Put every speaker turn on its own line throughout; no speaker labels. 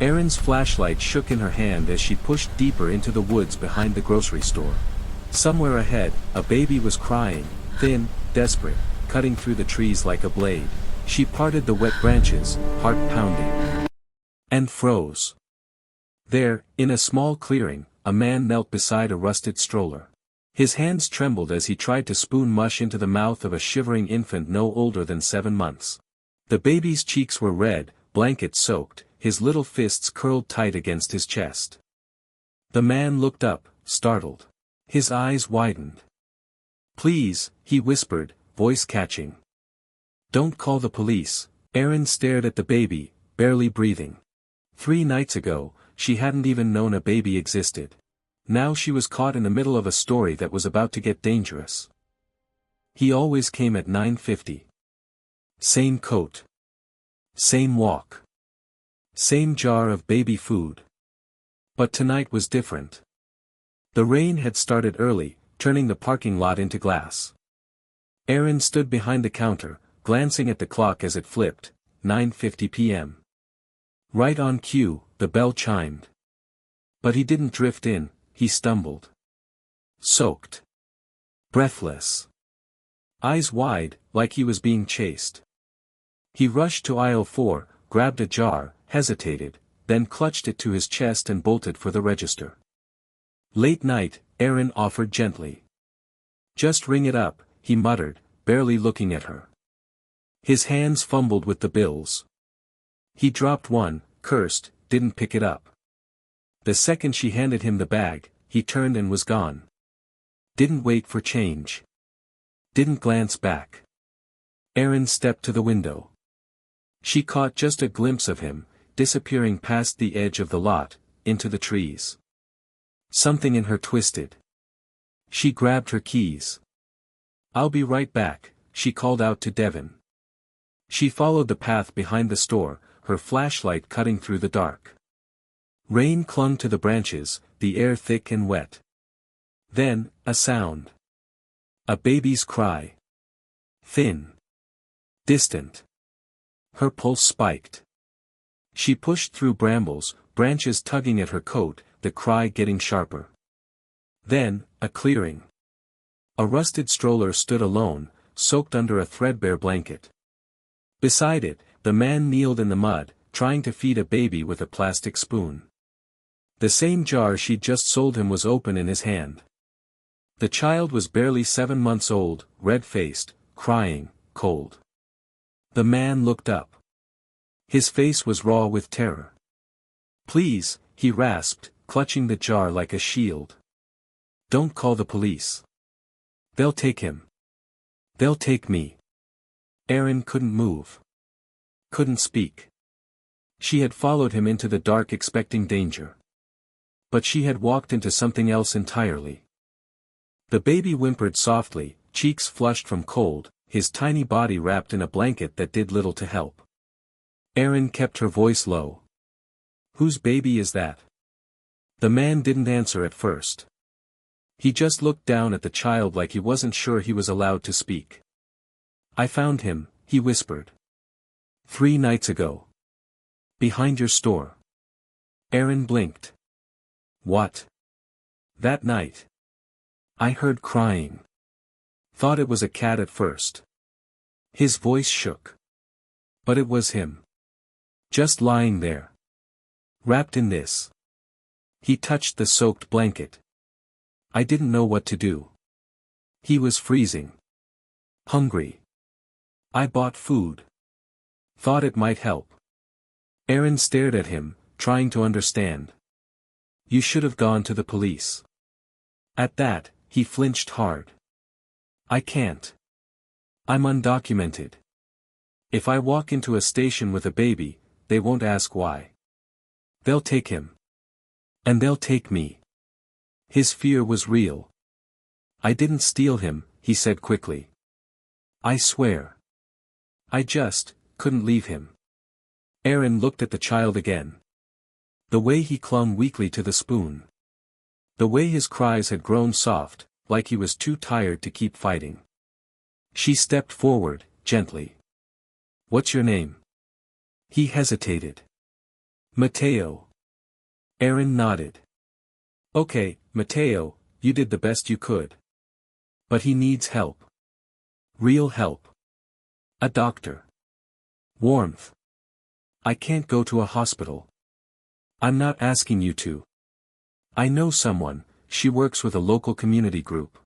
Erin's flashlight shook in her hand as she pushed deeper into the woods behind the grocery store. Somewhere ahead, a baby was crying, thin, desperate, cutting through the trees like a blade. She parted the wet branches, heart pounding. And froze. There, in a small clearing, a man knelt beside a rusted stroller. His hands trembled as he tried to spoon mush into the mouth of a shivering infant no older than 7 months. The baby's cheeks were red, blanket-soaked, his little fists curled tight against his chest. The man looked up, startled. His eyes widened. "Please," he whispered, voice catching. "Don't call the police." Erin stared at the baby, barely breathing. 3 nights ago, she hadn't even known a baby existed. Now she was caught in the middle of a story that was about to get dangerous. He always came at 9:50. Same coat. Same walk. Same jar of baby food. But tonight was different. The rain had started early, turning the parking lot into glass. Erin stood behind the counter, glancing at the clock as it flipped, 9:50 p.m. Right on cue, the bell chimed. But he didn't drift in, he stumbled. Soaked. Breathless. Eyes wide, like he was being chased. He rushed to aisle 4, grabbed a jar, hesitated, then clutched it to his chest and bolted for the register. "Late night," Erin offered gently. "Just ring it up," he muttered, barely looking at her. His hands fumbled with the bills. He dropped one, cursed, didn't pick it up. The second she handed him the bag, he turned and was gone. Didn't wait for change. Didn't glance back. Erin stepped to the window. She caught just a glimpse of him, disappearing past the edge of the lot, into the trees. Something in her twisted. She grabbed her keys. "I'll be right back," she called out to Devon. She followed the path behind the store, her flashlight cutting through the dark. Rain clung to the branches, the air thick and wet. Then, a sound. A baby's cry. Thin. Distant. Her pulse spiked. She pushed through brambles, branches tugging at her coat, the cry getting sharper. Then, a clearing. A rusted stroller stood alone, soaked under a threadbare blanket. Beside it, the man kneeled in the mud, trying to feed a baby with a plastic spoon. The same jar she'd just sold him was open in his hand. The child was barely 7 months old, red-faced, crying, cold. The man looked up. His face was raw with terror. "Please," he rasped, clutching the jar like a shield. "Don't call the police. They'll take him. They'll take me." Erin couldn't move. Couldn't speak. She had followed him into the dark expecting danger. But she had walked into something else entirely. The baby whimpered softly, cheeks flushed from cold, his tiny body wrapped in a blanket that did little to help. Erin kept her voice low. "Whose baby is that?" The man didn't answer at first. He just looked down at the child like he wasn't sure he was allowed to speak. "I found him," he whispered. 3 nights ago. Behind your store." Erin blinked. "What?" "That night. I heard crying. Thought it was a cat at first." His voice shook. But it was him. Just lying there. Wrapped in this. He touched the soaked blanket. I didn't know what to do. He was freezing. Hungry. I bought food. Thought it might help." Erin stared at him, trying to understand. "You should have gone to the police." At that, he flinched hard. "I can't. I'm undocumented. If I walk into a station with a baby, they won't ask why. They'll take him. And they'll take me." His fear was real. "I didn't steal him," he said quickly. "I swear. I just couldn't leave him." Erin looked at the child again. The way he clung weakly to the spoon. The way his cries had grown soft, like he was too tired to keep fighting. She stepped forward, gently. "What's your name?" He hesitated. Mateo. Erin nodded. Okay, Mateo, you did the best you could. But he needs help. Real help. A doctor. Warmth. I can't go to a hospital. I'm not asking you to. I know someone, she works with a local community group.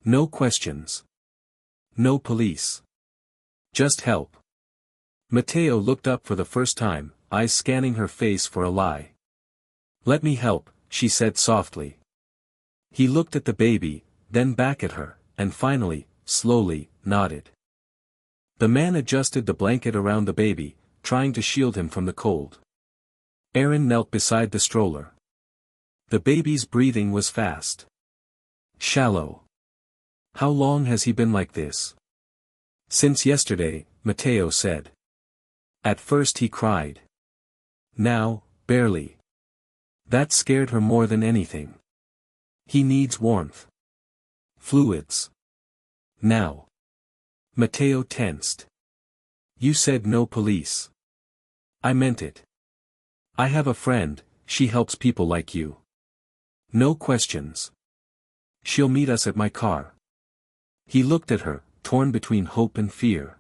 No questions. No police. Just help. Mateo looked up for the first time, eyes scanning her face for a lie. Let me help, she said softly. He looked at the baby, then back at her, and finally, slowly, nodded. The man adjusted the blanket around the baby, trying to shield him from the cold. Erin knelt beside the stroller. The baby's breathing was fast. Shallow. How long has he been like this? Since yesterday, Mateo said. At first he cried. Now, barely. That scared her more than anything. He needs warmth. Fluids. Now. Mateo tensed. You said no police. I meant it. I have a friend, she helps people like you. No questions. She'll meet us at my car. He looked at her, torn between hope and fear.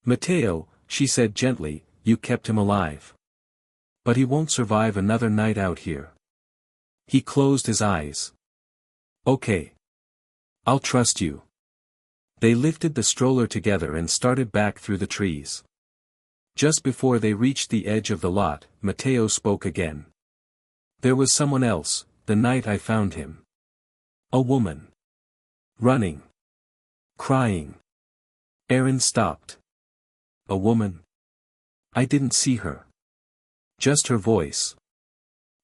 Mateo, she said gently, you kept him alive. But he won't survive another night out here. He closed his eyes. Okay. I'll trust you. They lifted the stroller together and started back through the trees. Just before they reached the edge of the lot, Mateo spoke again. There was someone else, the night I found him. A woman. Running. Crying. Erin stopped. A woman? I didn't see her. Just her voice.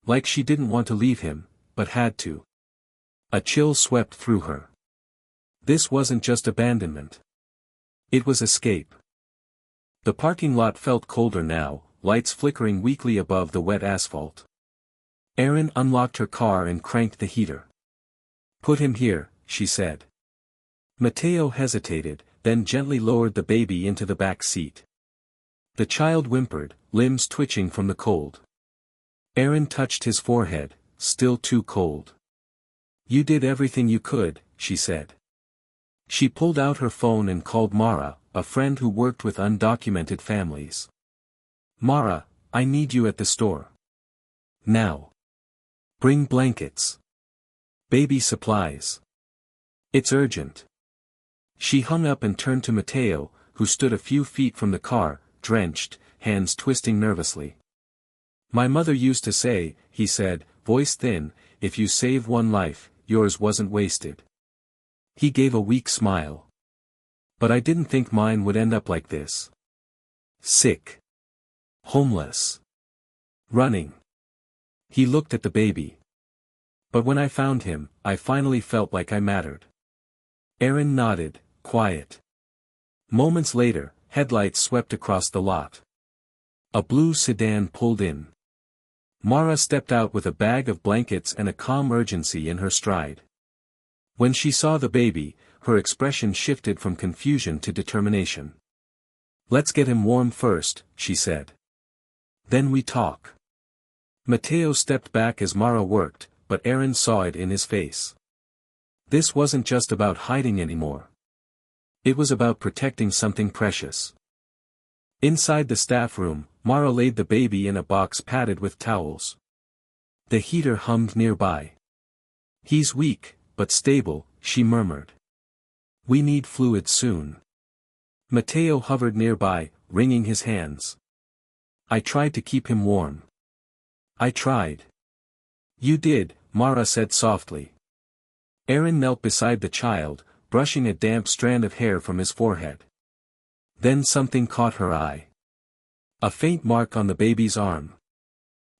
Like she didn't want to leave him, but had to. A chill swept through her. This wasn't just abandonment. It was escape. The parking lot felt colder now, lights flickering weakly above the wet asphalt. Erin unlocked her car and cranked the heater. Put him here, she said. Mateo hesitated, then gently lowered the baby into the back seat. The child whimpered, limbs twitching from the cold. Erin touched his forehead, still too cold. You did everything you could, she said. She pulled out her phone and called Mara, a friend who worked with undocumented families. Mara, I need you at the store. Now. Bring blankets. Baby supplies. It's urgent. She hung up and turned to Mateo, who stood a few feet from the car, drenched, hands twisting nervously. My mother used to say, he said, voice thin, if you save one life, yours wasn't wasted. He gave a weak smile. But I didn't think mine would end up like this. Sick. Homeless. Running. He looked at the baby. But when I found him, I finally felt like I mattered. Erin nodded, quiet. Moments later, headlights swept across the lot. A blue sedan pulled in. Mara stepped out with a bag of blankets and a calm urgency in her stride. When she saw the baby, her expression shifted from confusion to determination. Let's get him warm first, she said. Then we talk. Mateo stepped back as Mara worked, but Erin saw it in his face. This wasn't just about hiding anymore. It was about protecting something precious. Inside the staff room, Mara laid the baby in a box padded with towels. The heater hummed nearby. He's weak, but stable, she murmured. We need fluid soon. Mateo hovered nearby, wringing his hands. I tried to keep him warm. I tried. You did, Mara said softly. Erin knelt beside the child, brushing a damp strand of hair from his forehead. Then something caught her eye. A faint mark on the baby's arm.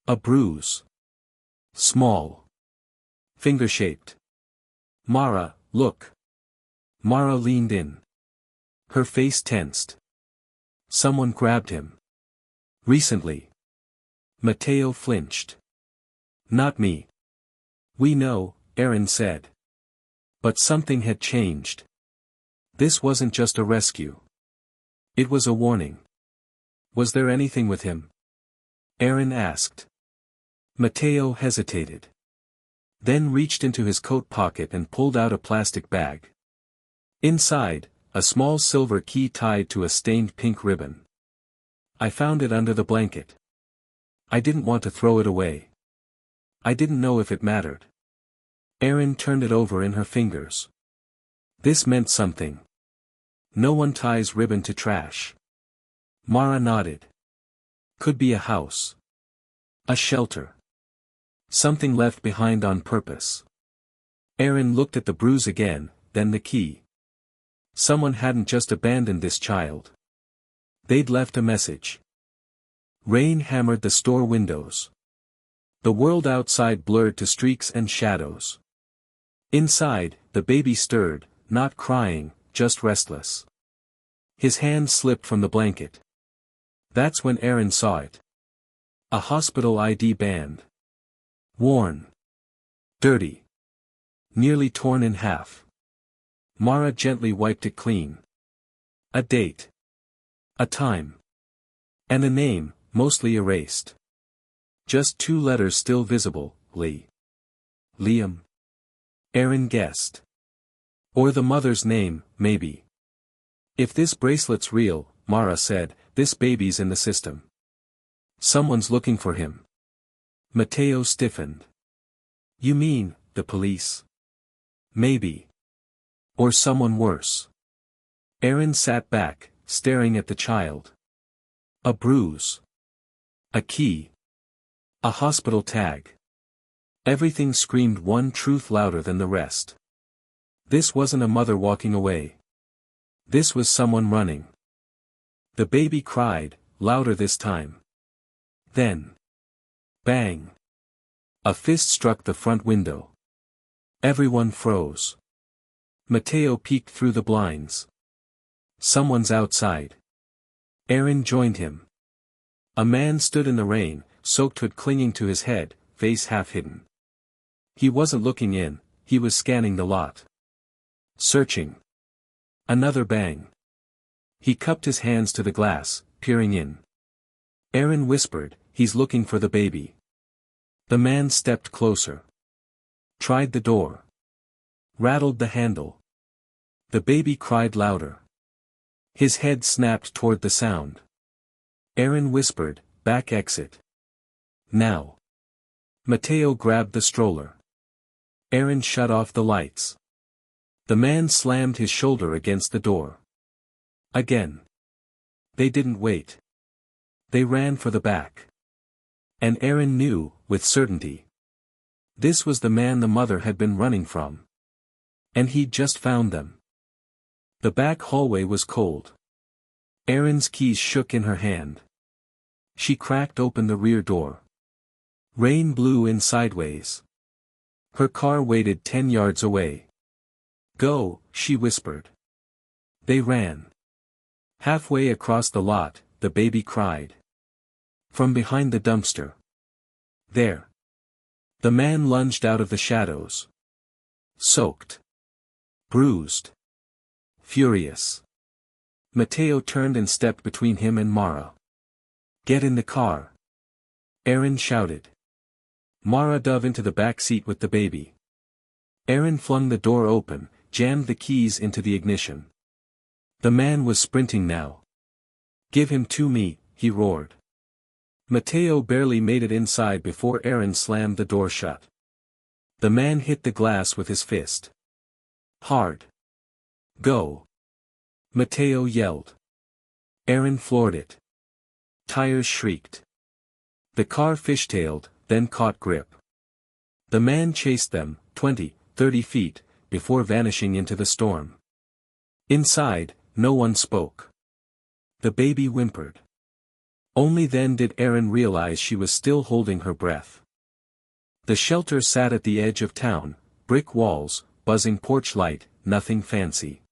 A bruise. Small. Finger-shaped. Mara, look. Mara leaned in. Her face tensed. Someone grabbed him. Recently. Mateo flinched. Not me. We know, Erin said. But something had changed. This wasn't just a rescue. It was a warning. Was there anything with him? Erin asked. Mateo hesitated. Then reached into his coat pocket and pulled out a plastic bag. Inside, a small silver key tied to a stained pink ribbon. I found it under the blanket. I didn't want to throw it away. I didn't know if it mattered. Erin turned it over in her fingers. This meant something. No one ties ribbon to trash. Mara nodded. Could be a house. A shelter. Something left behind on purpose. Erin looked at the bruise again, then the key. Someone hadn't just abandoned this child. They'd left a message. Rain hammered the store windows. The world outside blurred to streaks and shadows. Inside, the baby stirred, not crying, just restless. His hand slipped from the blanket. That's when Erin saw it. A hospital ID band. Worn. Dirty. Nearly torn in half. Mara gently wiped it clean. A date. A time. And a name, mostly erased. Just 2 letters still visible, Lee. Liam. Erin guessed. Or the mother's name, maybe. If this bracelet's real, Mara said, this baby's in the system. Someone's looking for him. Mateo stiffened. You mean, the police? Maybe. Or someone worse. Erin sat back, staring at the child. A bruise. A key. A hospital tag. Everything screamed one truth louder than the rest. This wasn't a mother walking away. This was someone running. The baby cried, louder this time. Then. Bang. A fist struck the front window. Everyone froze. Mateo peeked through the blinds. Someone's outside. Erin joined him. A man stood in the rain, soaked hood clinging to his head, face half hidden. He wasn't looking in, he was scanning the lot. Searching. Another bang. He cupped his hands to the glass, peering in. Erin whispered, he's looking for the baby. The man stepped closer. Tried the door. Rattled the handle. The baby cried louder. His head snapped toward the sound. Erin whispered, back exit. Now. Mateo grabbed the stroller. Erin shut off the lights. The man slammed his shoulder against the door. Again. They didn't wait. They ran for the back. And Erin knew, with certainty. This was the man the mother had been running from. And he'd just found them. The back hallway was cold. Erin's keys shook in her hand. She cracked open the rear door. Rain blew in sideways. Her car waited 10 yards away. Go, she whispered. They ran. Halfway across the lot, the baby cried. From behind the dumpster. There. The man lunged out of the shadows. Soaked. Bruised. Furious. Mateo turned and stepped between him and Mara. Get in the car. Erin shouted. Mara dove into the back seat with the baby. Erin flung the door open, jammed the keys into the ignition. The man was sprinting now. Give him to me, he roared. Mateo barely made it inside before Erin slammed the door shut. The man hit the glass with his fist. Hard. Go. Mateo yelled. Erin floored it. Tires shrieked. The car fishtailed, then caught grip. The man chased them, 20, 30 feet, before vanishing into the storm. Inside, no one spoke. The baby whimpered. Only then did Erin realize she was still holding her breath. The shelter sat at the edge of town, brick walls, buzzing porch light, nothing fancy.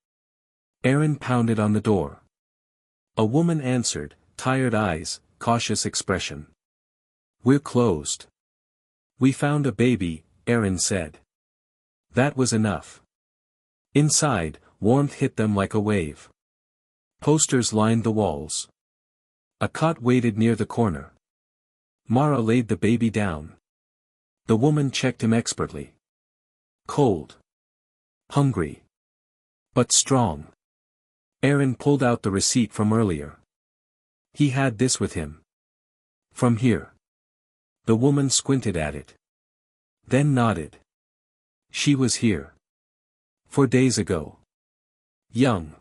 Erin pounded on the door. A woman answered, tired eyes, cautious expression. We're closed. We found a baby, Erin said. That was enough. Inside, warmth hit them like a wave. Posters lined the walls. A cot waited near the corner. Mara laid the baby down. The woman checked him expertly. Cold. Hungry. But strong. Erin pulled out the receipt from earlier. He had this with him. From here. The woman squinted at it. Then nodded. She was here. 4 days ago. Young.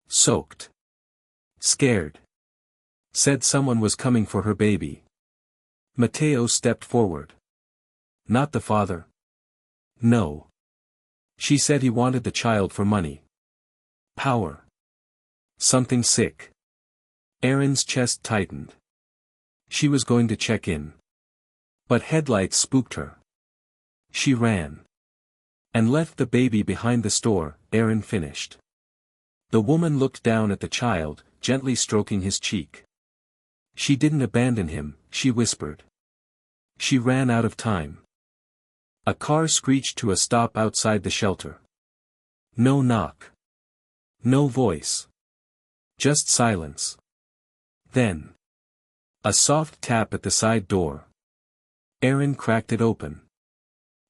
Soaked. Scared. Said someone was coming for her baby. Mateo stepped forward. Not the father. No. She said he wanted the child for money. Power. Something sick. Erin's chest tightened. She was going to check in. But headlights spooked her. She ran. And left the baby behind the store, Erin finished. The woman looked down at the child, gently stroking his cheek. She didn't abandon him, she whispered. She ran out of time. A car screeched to a stop outside the shelter. No knock. No voice. Just silence. Then. A soft tap at the side door. Erin cracked it open.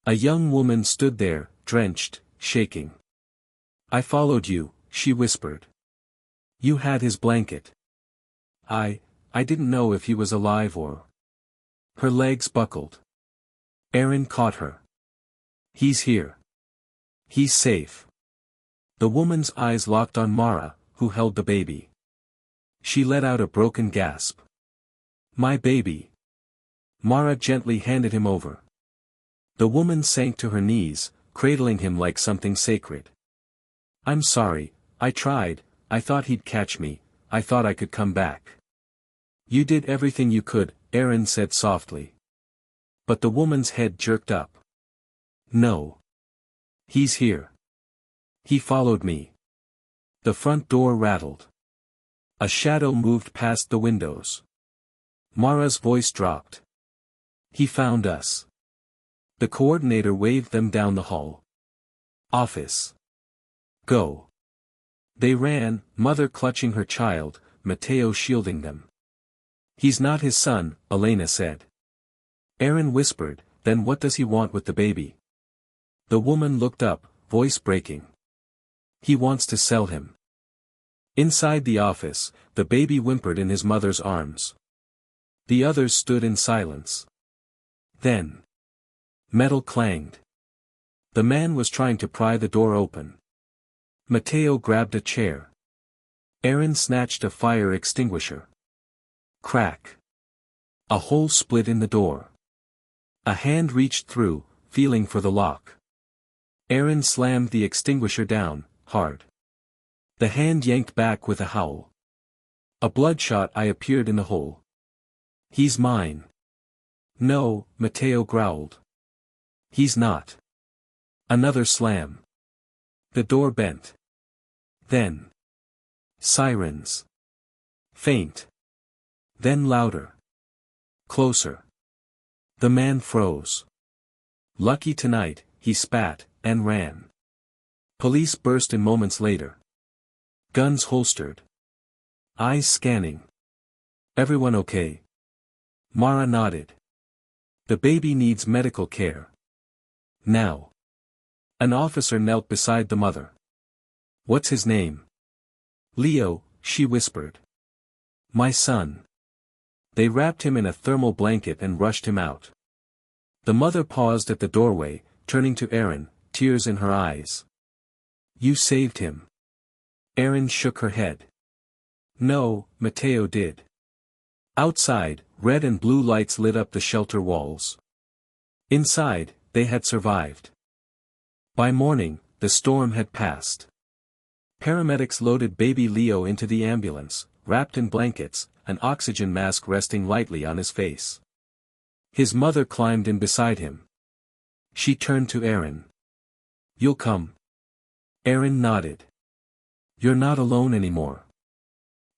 A young woman stood there, drenched, shaking. I followed you, she whispered. You had his blanket. I didn't know if he was alive or... Her legs buckled. Erin caught her. He's here. He's safe. The woman's eyes locked on Mara, who held the baby. She let out a broken gasp. My baby. Mara gently handed him over. The woman sank to her knees, cradling him like something sacred. I'm sorry, I tried, I thought he'd catch me, I thought I could come back. You did everything you could, Erin said softly. But the woman's head jerked up. No. He's here. He followed me. The front door rattled. A shadow moved past the windows. Mara's voice dropped. He found us. The coordinator waved them down the hall. Office. Go. They ran, mother clutching her child, Mateo shielding them. He's not his son, Elena said. Erin whispered, then what does he want with the baby? The woman looked up, voice breaking. He wants to sell him. Inside the office, the baby whimpered in his mother's arms. The others stood in silence. Then. Metal clanged. The man was trying to pry the door open. Mateo grabbed a chair. Erin snatched a fire extinguisher. Crack. A hole split in the door. A hand reached through, feeling for the lock. Erin slammed the extinguisher down, hard. The hand yanked back with a howl. A bloodshot eye appeared in the hole. He's mine. No, Mateo growled. He's not. Another slam. The door bent. Then. Sirens. Faint. Then louder. Closer. The man froze. Lucky tonight, he spat, and ran. Police burst in moments later. Guns holstered. Eyes scanning. Everyone okay? Mara nodded. The baby needs medical care. Now. An officer knelt beside the mother. What's his name? Leo, she whispered. My son. They wrapped him in a thermal blanket and rushed him out. The mother paused at the doorway, turning to Erin, tears in her eyes. You saved him. Erin shook her head. No, Mateo did. Outside, red and blue lights lit up the shelter walls. Inside, they had survived. By morning, the storm had passed. Paramedics loaded baby Leo into the ambulance, wrapped in blankets, an oxygen mask resting lightly on his face. His mother climbed in beside him. She turned to Erin. You'll come. Erin nodded. You're not alone anymore.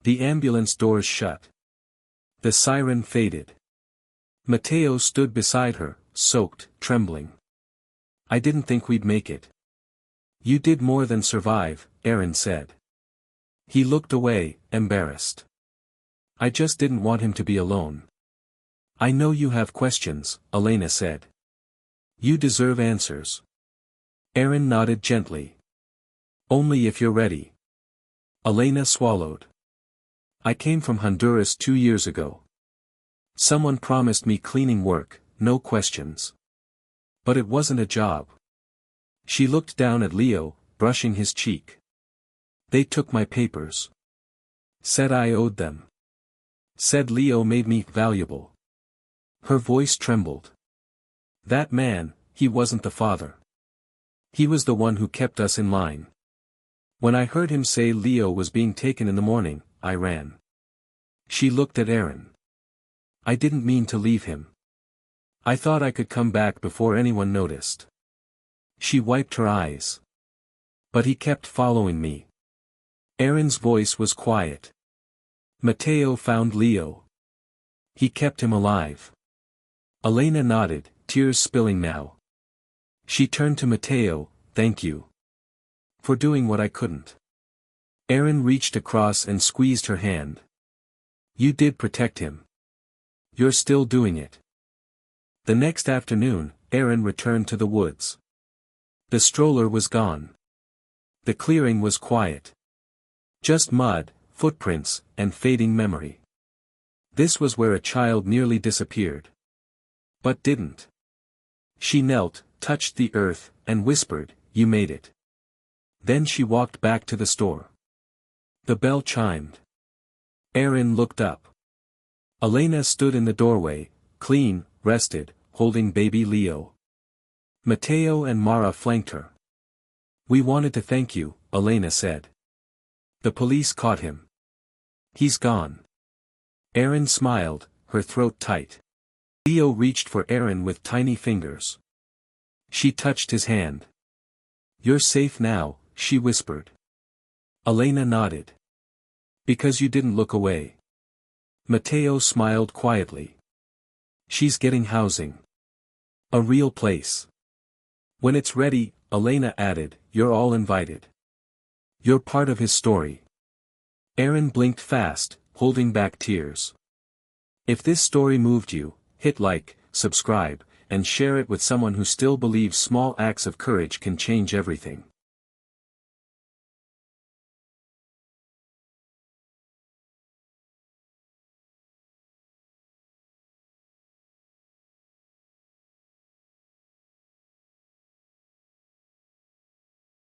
The ambulance doors shut. The siren faded. Mateo stood beside her, soaked, trembling. I didn't think we'd make it. You did more than survive, Erin said. He looked away, embarrassed. I just didn't want him to be alone. I know you have questions, Elena said. You deserve answers. Erin nodded gently. Only if you're ready. Elena swallowed. I came from Honduras 2 years ago. Someone promised me cleaning work, no questions. But it wasn't a job. She looked down at Leo, brushing his cheek. They took my papers. Said I owed them. Said Leo made me valuable. Her voice trembled. That man, he wasn't the father. He was the one who kept us in line. When I heard him say Leo was being taken in the morning, I ran. She looked at Erin. I didn't mean to leave him. I thought I could come back before anyone noticed. She wiped her eyes. But he kept following me. Erin's voice was quiet. Mateo found Leo. He kept him alive. Elena nodded, tears spilling now. She turned to Mateo, thank you. For doing what I couldn't. Erin reached across and squeezed her hand. You did protect him. You're still doing it. The next afternoon, Erin returned to the woods. The stroller was gone. The clearing was quiet. Just mud, footprints, and fading memory. This was where a child nearly disappeared. But didn't. She knelt, touched the earth, and whispered, "You made it." Then she walked back to the store. The bell chimed. Erin looked up. Elena stood in the doorway, clean, rested, holding baby Leo. Mateo and Mara flanked her. We wanted to thank you, Elena said. The police caught him. He's gone. Erin smiled, her throat tight. Leo reached for Erin with tiny fingers. She touched his hand. You're safe now, she whispered. Elena nodded. Because you didn't look away. Mateo smiled quietly. She's getting housing. A real place. When it's ready, Elena added, you're all invited. You're part of his story. Erin blinked fast, holding back tears. If this story moved you, hit like, subscribe, and share it with someone who still believes small acts of courage can change everything.